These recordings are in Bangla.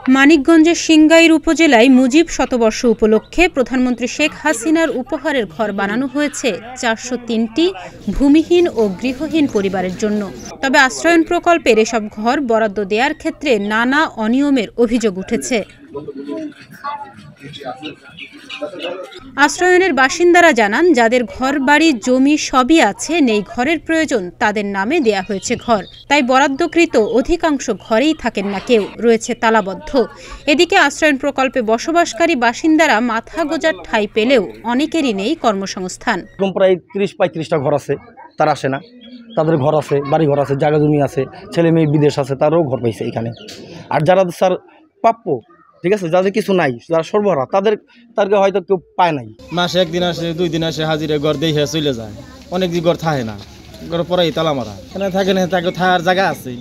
মানিকগঞ্জের সিংগাইর উপজেলায় মুজিব শতবর্ষ উপলক্ষে প্রধানমন্ত্রী শেখ হাসিনার উপহারের ঘর বানানো হয়েছে ৪০৩টি ভূমিহীন ও গৃহহীন পরিবারের জন্য। তবে আশ্রয়ন প্রকল্পের এসব ঘর বরাদ্দ দেওয়ার ক্ষেত্রে নানা অনিয়মের অভিযোগ উঠেছে। আশ্রয়নের বাসিন্দারা জানান, যাদের ঘর বাড়ি জমি সবই আছে, নেই ঘরের প্রয়োজন, তাদের নামে দেয়া হয়েছে ঘর। তাই বরাদ্দকৃত অধিকাংশ ঘরেই থাকেন না কেউ, রয়েছে তালাবদ্ধ। এদিকে আশ্রয়ন প্রকল্পে বসবাসকারী বাসিন্দারা মাথা গোঁজার ঠাঁই পেলেও অনেকেরই নেই কর্মসংস্থান। প্রায় ৩০-৩৫টা ঘর আছে, তারা আসে না। তাদের ঘর আছে, বাড়ি ঘর আছে, জায়গা জমি আছে, ছেলে মেয়ে বিদেশ আছে, তারাও ঘর পাইছে এখানে। আর যারা স্যার প্রাপ্য, ঠিক আছে, যাদের কিছু নাই, যারা সরবরাহ, তাদেরকে হয়তো কেউ পায় নাই। মাসে একদিন আসে, 2 দিন আসে, হাজিরে ঘর দিয়ে চলে যায়। অনেক দিন ঘর থাকে না, ঘর পরেই তালা মারা। এখানে থাকে না, তাকে থাকার জায়গা আছে,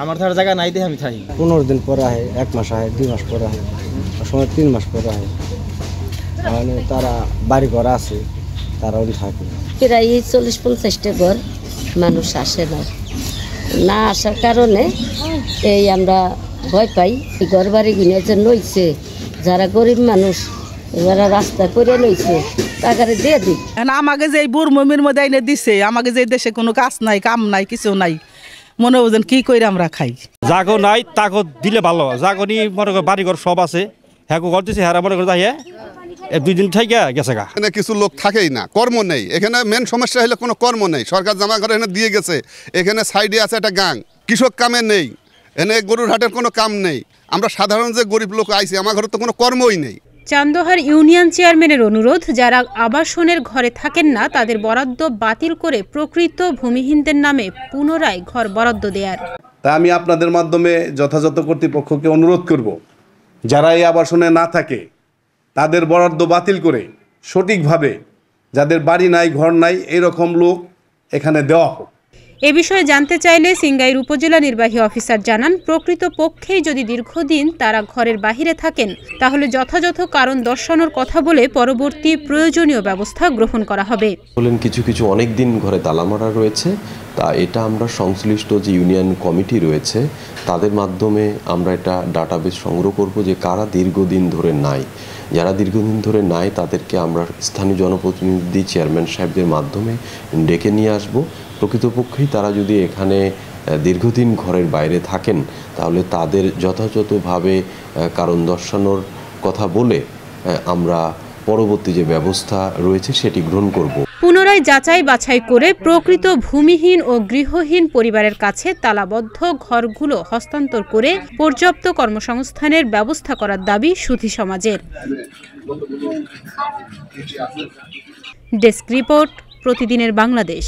আমার থাকার জায়গা নাই দিয়ে আমি থাকি। 15 দিন পরে আহে, 1 মাস আহে, 2 মাস পরে আহে, সময় 3 মাস পরে আহে। মানে তারা বাড়ি ঘর আছে, তারাও থাকে। প্রায় 40-50টা ঘর মানুষ আসে না আসার কারণে এই আমরা ভয় পাই। এই ঘর বাড়ি গুনের জন্য হইছে, যারা গরিব মানুষ এরা রাস্তা করে লইছে, টাকারে দিয়ে দিই। আমাকে যে বুড়মমির মধ্যে এনে দিছে, আমাকে যে দেশে কোনো কাজ নাই, কাম নাই, কিছু নাই, মনে বোঝেন কি করে আমরা খাই। জাগো নাই, তাকে দিলে ভালো। জাগো নি মনে করে বাড়ি ঘর সব আছে, হ্যাঁ ঘর দিছে, হ্যাঁ মনে করে যাই 2 দিন থেকে গেছে গা। এখানে কিছু লোক থাকেই না, কর্ম নেই। এখানে মেন সমস্যা হলো কোনো কর্ম নেই। সরকার জামা ঘরে এখানে দিয়ে গেছে, এখানে সাইডে আছে একটা গাং, কৃষক কামে নেই, এনে গরুর হাটের কোনো কাম নেই। আমরা সাধারণ যে গরিব লোক আইছি, আমার ঘরে তো কোনো কর্মই নেই। চান্দোহার ইউনিয়ন চেয়ারম্যানের অনুরোধ, যারা আবাসনের ঘরে থাকেন না তাদের বরাদ্দ বাতিল করে প্রকৃত ভূমিহীনদের নামে পুনরায় ঘর বরাদ্দ দেয়ার। তা আমি আপনাদের মাধ্যমে যথাযথ কর্তৃপক্ষকে অনুরোধ করব, যারা এই আবাসনে না থাকে তাদের বরাদ্দ বাতিল করে সঠিকভাবে যাদের বাড়ি নাই, ঘর নাই, এরকম লোক এখানে দেওয়া হোক। এ বিষয়ে জানতে চাইলে সিংগাইর উপজেলা নির্বাহী অফিসার জানান, প্রকৃত পক্ষেই যদি দীর্ঘদিন তারা ঘরের বাহিরে থাকেন তাহলে যথাযথ কারণ দর্শানোর কথা বলে পরবর্তী প্রয়োজনীয় ব্যবস্থা গ্রহণ করা হবে। বলেন কিছু অনেক দিন ঘরে তালা মারা রয়েছে, তা এটা আমরা সংশ্লিষ্ট যে ইউনিয়ন কমিটি রয়েছে তাদের মাধ্যমে আমরা এটা ডাটাবেস সংগ্রহ করব যে কারা দীর্ঘদিন ধরে নাই। যারা দীর্ঘদিন ধরে নাই তাদেরকে আমরা স্থানীয় জনপ্রতিনিধি চেয়ারম্যান সাহেবদের মাধ্যমে ডেকে নিয়ে আসব। প্রকৃতপক্ষেই তারা যদি এখানে দীর্ঘদিন ঘরের বাইরে থাকেন তাহলে তাদের যথাযথভাবে কারণ দর্শানোর কথা বলে আমরা পরবর্তী যে ব্যবস্থা রয়েছে সেটি গ্রহণ করব। পুনরায় যাচাই বাছাই করে প্রকৃত ভূমিহীন ও গৃহহীন পরিবারের কাছে তালাবদ্ধ ঘরগুলো হস্তান্তর করে পর্যাপ্ত কর্মসংস্থানের ব্যবস্থা করার দাবি সুধী সমাজের। ডেস্ক রিপোর্ট, প্রতিদিনের বাংলাদেশ।